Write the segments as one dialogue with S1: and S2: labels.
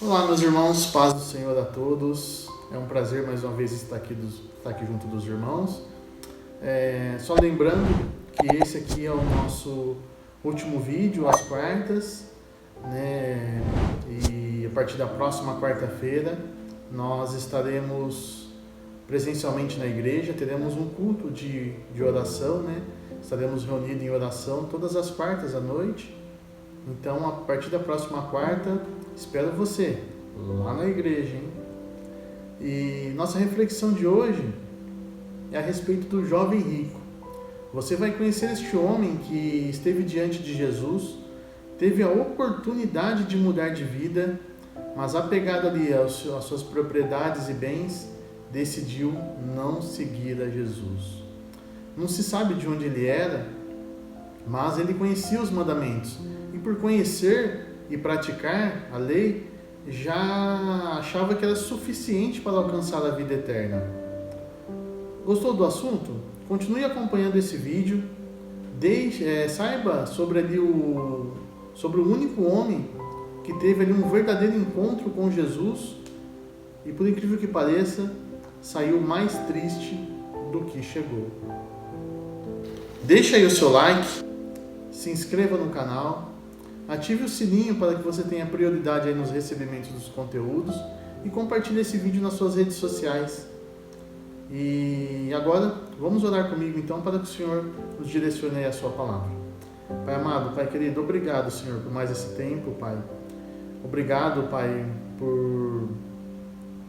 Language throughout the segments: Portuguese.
S1: Olá, meus irmãos, paz do Senhor a todos. É um prazer mais uma vez estar aqui junto dos irmãos. Só lembrando que esse aqui é o nosso último vídeo, às quartas, né? E a partir da próxima quarta-feira nós estaremos presencialmente na igreja, teremos um culto de oração, né? Estaremos reunidos em oração todas as quartas à noite. Então, a partir da próxima quarta, espero você lá na igreja, hein? E nossa reflexão de hoje é a respeito do jovem rico. Você vai conhecer este homem que esteve diante de Jesus, teve a oportunidade de mudar de vida, mas apegado ali às suas propriedades e bens, decidiu não seguir a Jesus. Não se sabe de onde ele era, mas ele conhecia os mandamentos. E por conhecer e praticar a lei, já achava que era suficiente para alcançar a vida eterna. Gostou do assunto? Continue acompanhando esse vídeo. Saiba sobre o único homem que teve ali um verdadeiro encontro com Jesus e, por incrível que pareça, saiu mais triste do que chegou. Deixa aí o seu like, se inscreva no canal, ative o sininho para que você tenha prioridade aí nos recebimentos dos conteúdos e compartilhe esse vídeo nas suas redes sociais. E agora, vamos orar comigo então para que o Senhor nos direcione a sua palavra. Pai amado, Pai querido, obrigado, Senhor, por mais esse tempo, Pai. Obrigado, Pai,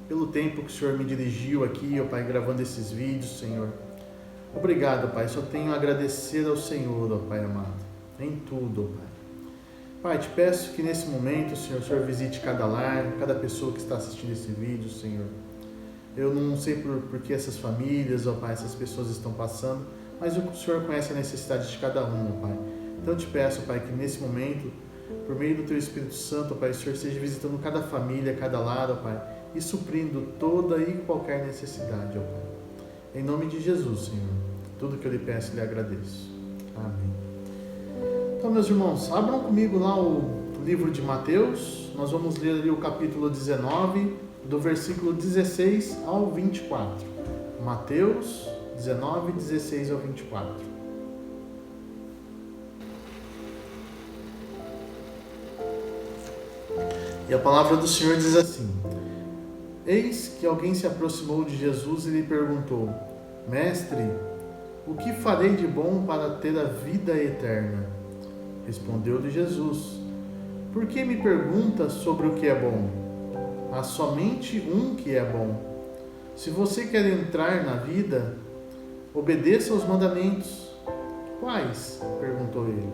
S1: pelo tempo que o Senhor me dirigiu aqui, ó Pai, gravando esses vídeos, Senhor. Obrigado, Pai, só tenho a agradecer ao Senhor, ó Pai amado, em tudo, ó Pai. Pai, te peço que nesse momento, Senhor, o Senhor visite cada lar, cada pessoa que está assistindo esse vídeo, Senhor. Eu não sei por que essas famílias, ó Pai, essas pessoas estão passando, mas o Senhor conhece a necessidade de cada um, ó Pai. Então eu te peço, Pai, que nesse momento, por meio do Teu Espírito Santo, ó Pai, o Senhor esteja visitando cada família, cada lar, ó Pai, e suprindo toda e qualquer necessidade, ó Pai. Em nome de Jesus, Senhor, tudo que eu lhe peço, lhe agradeço. Amém. Então, meus irmãos, abram comigo lá o livro de Mateus. Nós vamos ler ali o capítulo 19, do versículo 16 ao 24. Mateus 19, 16 ao 24. E a palavra do Senhor diz assim: Eis que alguém se aproximou de Jesus e lhe perguntou: Mestre, o que farei de bom para ter a vida eterna? Respondeu-lhe Jesus: Por que me perguntas sobre o que é bom? Há somente um que é bom. Se você quer entrar na vida, obedeça aos mandamentos. Quais? Perguntou ele.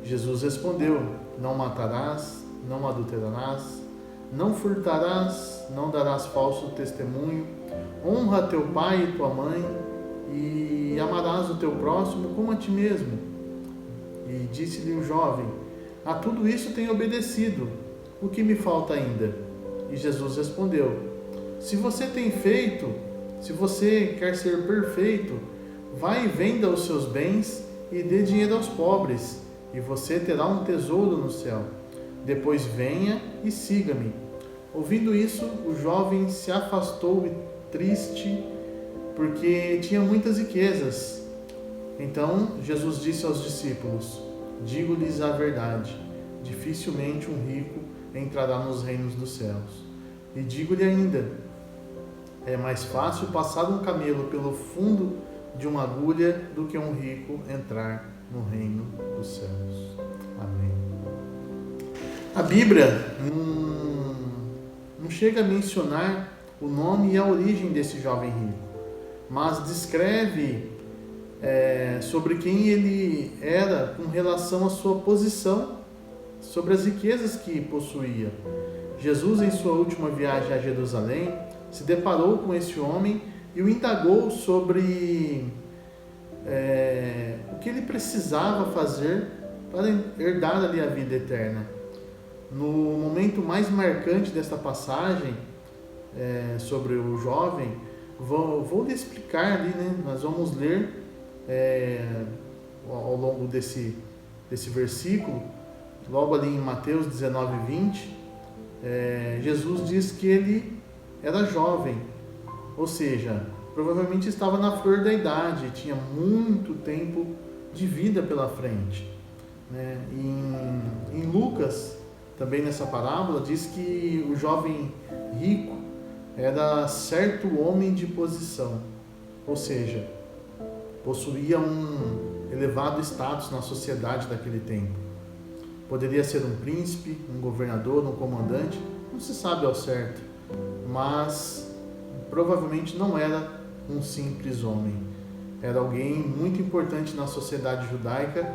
S1: Jesus respondeu: Não matarás, não adulterarás, não furtarás, não darás falso testemunho, honra teu pai e tua mãe, e amarás o teu próximo como a ti mesmo. E disse-lhe o jovem: A tudo isso tenho obedecido. O que me falta ainda? E Jesus respondeu: Se você quer ser perfeito, vai e venda os seus bens e dê dinheiro aos pobres, e você terá um tesouro no céu. Depois venha e siga-me. Ouvindo isso, o jovem se afastou triste, porque tinha muitas riquezas. Então Jesus disse aos discípulos: Digo-lhes a verdade, dificilmente um rico entrará nos reinos dos céus. E digo-lhe ainda: é mais fácil passar um camelo pelo fundo de uma agulha do que um rico entrar no reino dos céus. Amém. A Bíblia não chega a mencionar o nome e a origem desse jovem rico, mas descreve sobre quem ele era com relação à sua posição, sobre as riquezas que possuía. Jesus, em sua última viagem a Jerusalém, se deparou com esse homem e o indagou sobre o que ele precisava fazer para herdar ali a vida eterna. No momento mais marcante desta passagem, sobre o jovem, vou lhe explicar ali, né? Nós vamos ler ao longo desse versículo, logo ali em Mateus 19, 20, Jesus diz que ele era jovem, ou seja, provavelmente estava na flor da idade, tinha muito tempo de vida pela frente. Em Lucas, também nessa parábola, diz que o jovem rico era certo homem de posição, ou seja, possuía um elevado status na sociedade daquele tempo. Poderia ser um príncipe, um governador, um comandante, não se sabe ao certo, mas provavelmente não era um simples homem. Era alguém muito importante na sociedade judaica,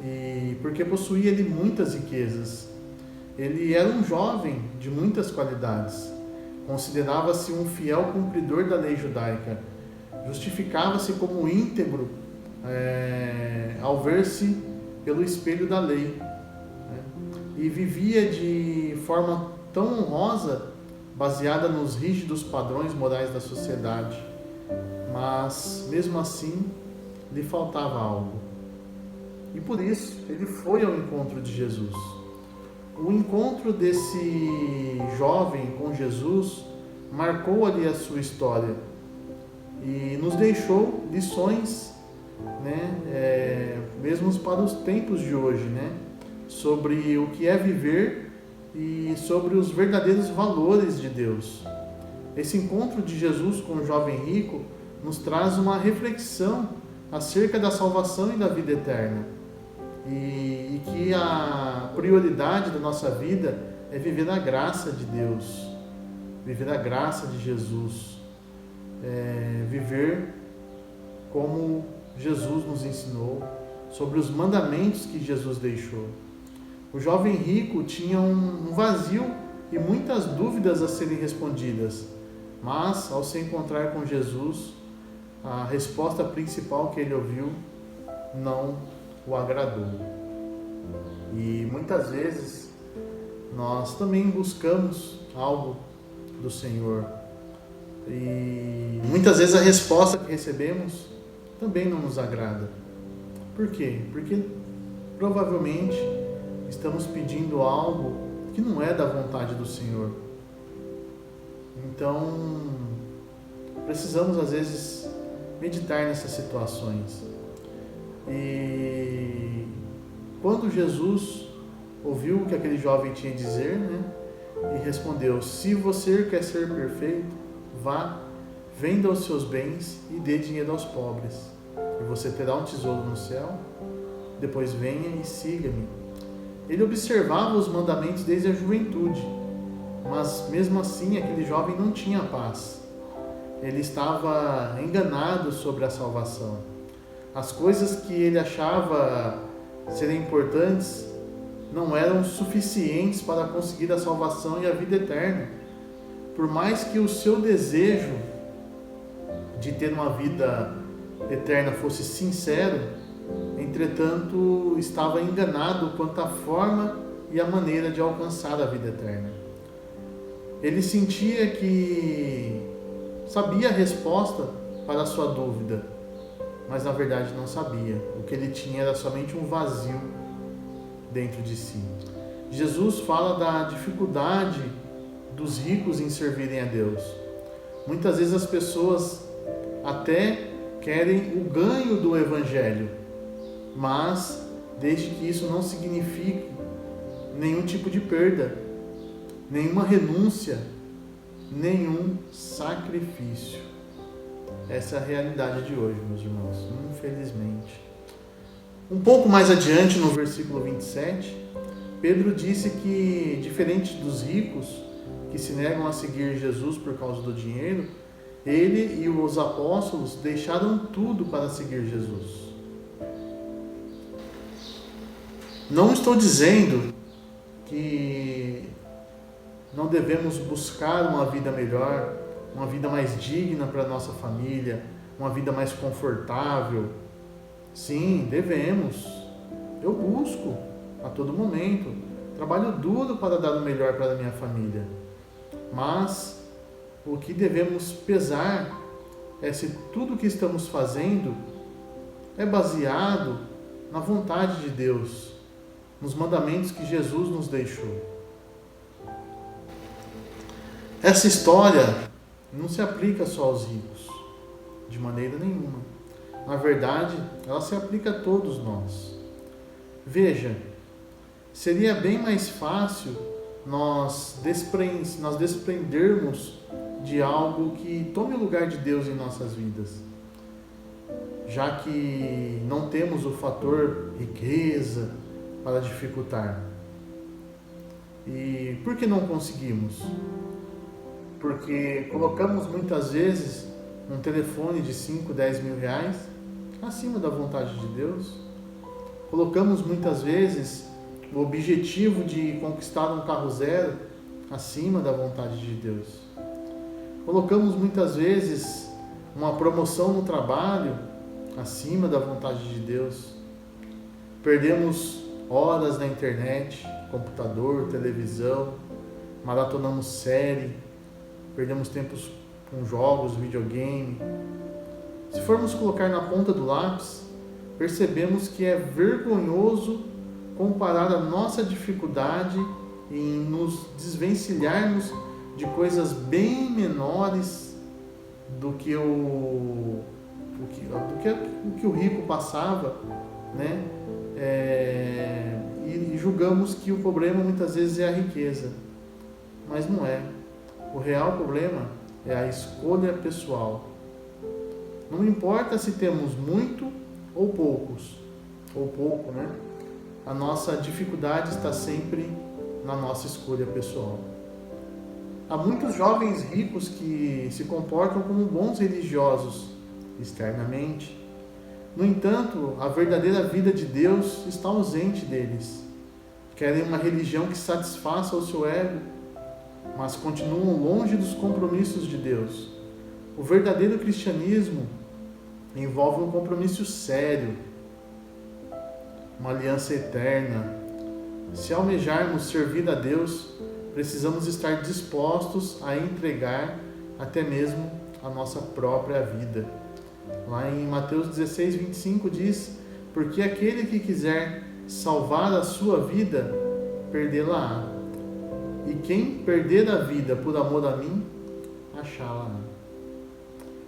S1: e porque possuía ele muitas riquezas. Ele era um jovem de muitas qualidades. Considerava-se um fiel cumpridor da lei judaica. Justificava-se como íntegro ao ver-se pelo espelho da lei. E vivia de forma tão honrosa, baseada nos rígidos padrões morais da sociedade. Mas, mesmo assim, lhe faltava algo. E por isso, ele foi ao encontro de Jesus. O encontro desse jovem com Jesus marcou ali a sua história e nos deixou lições, mesmo para os tempos de hoje, sobre o que é viver e sobre os verdadeiros valores de Deus. Esse encontro de Jesus com o jovem rico nos traz uma reflexão acerca da salvação e da vida eterna. E que a prioridade da nossa vida é viver a graça de Deus, viver a graça de Jesus, viver como Jesus nos ensinou, sobre os mandamentos que Jesus deixou. O jovem rico tinha um vazio e muitas dúvidas a serem respondidas, mas ao se encontrar com Jesus, a resposta principal que ele ouviu não o agradou. E muitas vezes nós também buscamos algo do Senhor e muitas vezes a resposta que recebemos também não nos agrada. Por quê? Porque provavelmente estamos pedindo algo que não é da vontade do Senhor. Então precisamos às vezes meditar nessas situações. E quando Jesus ouviu o que aquele jovem tinha a dizer, e respondeu: se você quer ser perfeito, vá, venda os seus bens e dê dinheiro aos pobres, e você terá um tesouro no céu. Depois venha e siga-me. Ele observava os mandamentos desde a juventude, mas mesmo assim aquele jovem não tinha paz. Ele estava enganado sobre a salvação. As coisas que ele achava serem importantes não eram suficientes para conseguir a salvação e a vida eterna. Por mais que o seu desejo de ter uma vida eterna fosse sincero, entretanto estava enganado quanto à forma e a maneira de alcançar a vida eterna. Ele sentia que sabia a resposta para a sua dúvida, mas na verdade não sabia. O que ele tinha era somente um vazio dentro de si. Jesus fala da dificuldade dos ricos em servirem a Deus. Muitas vezes as pessoas até querem o ganho do Evangelho, mas desde que isso não signifique nenhum tipo de perda, nenhuma renúncia, nenhum sacrifício. Essa é a realidade de hoje, meus irmãos, infelizmente. Um pouco mais adiante, no versículo 27, Pedro disse que, diferente dos ricos que se negam a seguir Jesus por causa do dinheiro, ele e os apóstolos deixaram tudo para seguir Jesus. Não estou dizendo que não devemos buscar uma vida melhor, uma vida mais digna para a nossa família, uma vida mais confortável. Sim, devemos. Eu busco a todo momento. Trabalho duro para dar o melhor para a minha família. Mas o que devemos pesar é se tudo o que estamos fazendo é baseado na vontade de Deus, nos mandamentos que Jesus nos deixou. Essa história não se aplica só aos ricos, de maneira nenhuma. Na verdade, ela se aplica a todos nós. Veja, seria bem mais fácil nós desprendermos de algo que tome o lugar de Deus em nossas vidas, já que não temos o fator riqueza para dificultar. E por que não conseguimos? Porque colocamos muitas vezes um telefone de 5, 10 mil reais acima da vontade de Deus. Colocamos muitas vezes o objetivo de conquistar um carro zero acima da vontade de Deus. Colocamos muitas vezes uma promoção no trabalho acima da vontade de Deus. Perdemos horas na internet, computador, televisão, maratonamos série, perdemos tempos com jogos, videogame. Se formos colocar na ponta do lápis, percebemos que é vergonhoso comparar a nossa dificuldade em nos desvencilharmos de coisas bem menores do que o rico passava, né? E julgamos que o problema muitas vezes é a riqueza, mas não é. O real problema é a escolha pessoal. Não importa se temos muito ou pouco, né? A nossa dificuldade está sempre na nossa escolha pessoal. Há muitos jovens ricos que se comportam como bons religiosos externamente. No entanto, a verdadeira vida de Deus está ausente deles. Querem uma religião que satisfaça o seu ego, mas continuam longe dos compromissos de Deus. O verdadeiro cristianismo envolve um compromisso sério, uma aliança eterna. Se almejarmos servir a Deus, precisamos estar dispostos a entregar até mesmo a nossa própria vida. Lá em Mateus 16, 25 diz: porque aquele que quiser salvar a sua vida, perdê-la-á. E quem perder a vida por amor a mim, achá-la-á.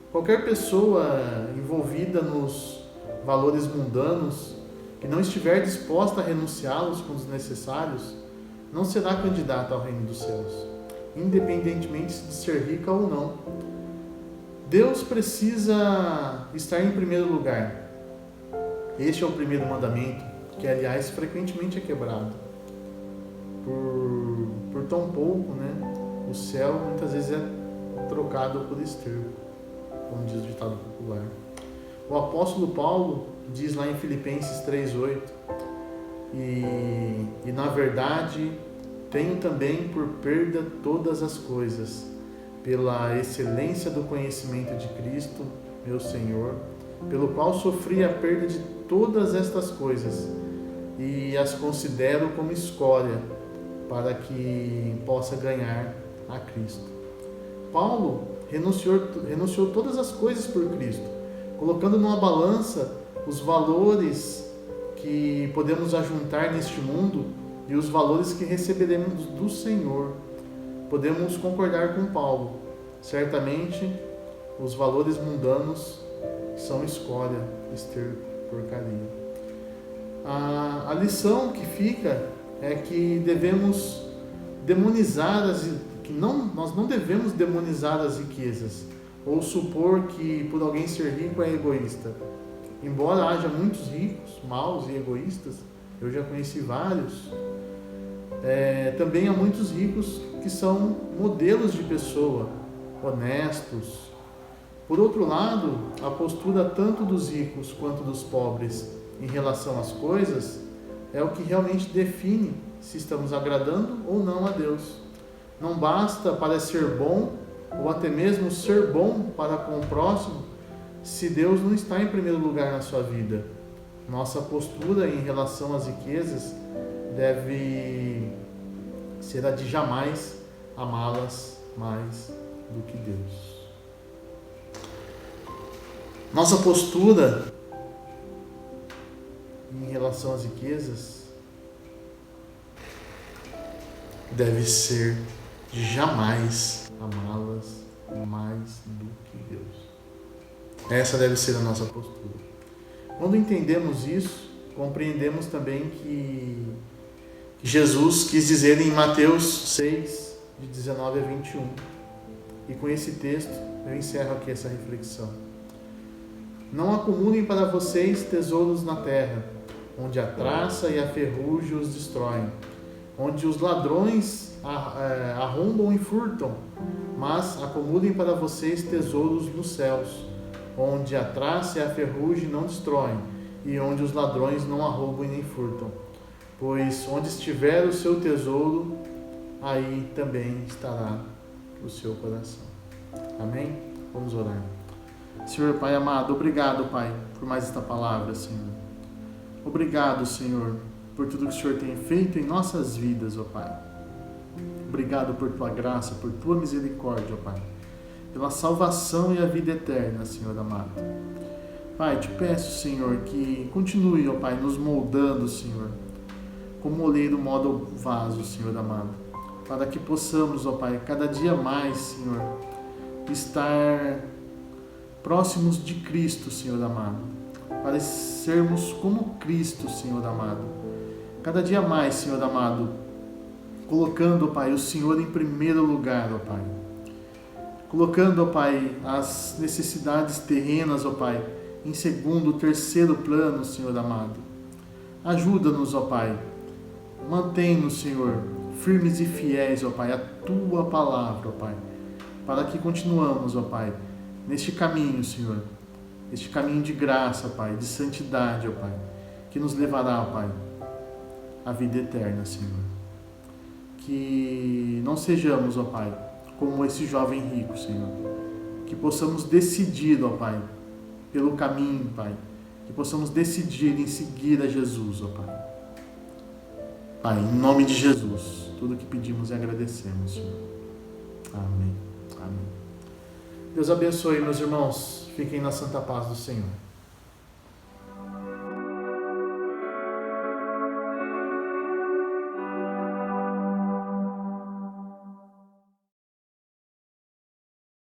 S1: Qualquer pessoa envolvida nos valores mundanos, que não estiver disposta a renunciá-los quando necessários, não será candidata ao reino dos céus, independentemente de ser rica ou não. Deus precisa estar em primeiro lugar. Este é o primeiro mandamento, que aliás frequentemente é quebrado. Por tão pouco, né? O céu muitas vezes é trocado por esterco, como diz o ditado popular. O apóstolo Paulo diz lá em Filipenses 3,8: e na verdade tenho também por perda todas as coisas, pela excelência do conhecimento de Cristo, meu Senhor, pelo qual sofri a perda de todas estas coisas e as considero como escória, para que possa ganhar a Cristo. Paulo renunciou todas as coisas por Cristo, colocando numa balança os valores que podemos ajuntar neste mundo e os valores que receberemos do Senhor. Podemos concordar com Paulo. Certamente, os valores mundanos são escória, esterco, porcaria. A lição que fica é que nós não devemos demonizar as riquezas ou supor que por alguém ser rico é egoísta. Embora haja muitos ricos, maus e egoístas, eu já conheci vários, também há muitos ricos que são modelos de pessoa, honestos. Por outro lado, a postura tanto dos ricos quanto dos pobres em relação às coisas é o que realmente define se estamos agradando ou não a Deus. Não basta parecer bom ou até mesmo ser bom para com o próximo se Deus não está em primeiro lugar na sua vida. Nossa postura em relação às riquezas deve ser a de jamais amá-las mais do que Deus. Nossa postura em relação às riquezas deve ser jamais amá-las mais do que Deus. Essa deve ser a nossa postura. Quando entendemos isso, compreendemos também que Jesus quis dizer em Mateus 6, de 19 a 21. E com esse texto eu encerro aqui essa reflexão. Não acumulem para vocês tesouros na terra, onde a traça e a ferrugem os destroem, onde os ladrões arrombam e furtam, mas acumulem para vocês tesouros nos céus, onde a traça e a ferrugem não destroem, e onde os ladrões não arrombam e nem furtam. Pois onde estiver o seu tesouro, aí também estará o seu coração. Amém? Vamos orar. Senhor Pai amado, obrigado, Pai, por mais esta palavra, Senhor. Obrigado, Senhor, por tudo que o Senhor tem feito em nossas vidas, ó Pai. Obrigado por Tua graça, por Tua misericórdia, ó Pai. Pela salvação e a vida eterna, Senhor amado. Pai, te peço, Senhor, que continue, ó Pai, nos moldando, Senhor, como oleiro molda o vaso, Senhor amado. Para que possamos, ó Pai, cada dia mais, Senhor, estar próximos de Cristo, Senhor amado, para sermos como Cristo, Senhor amado. Cada dia mais, Senhor amado, colocando, ó Pai, o Senhor em primeiro lugar, ó Pai. Colocando, ó Pai, as necessidades terrenas, ó Pai, em segundo, terceiro plano, Senhor amado. Ajuda-nos, ó Pai. Mantém-nos, Senhor, firmes e fiéis, ó Pai, à Tua palavra, ó Pai, para que continuamos, ó Pai, neste caminho, Senhor, este caminho de graça, Pai, de santidade, ó Pai, que nos levará, ó Pai, à vida eterna, Senhor. Que não sejamos, ó Pai, como esse jovem rico, Senhor, que possamos decidir, ó Pai, pelo caminho, Pai, que possamos decidir em seguir a Jesus, ó Pai. Pai, em nome de Jesus, tudo que pedimos e agradecemos, Senhor. Amém. Amém. Deus abençoe, meus irmãos. Fiquem na santa paz do Senhor.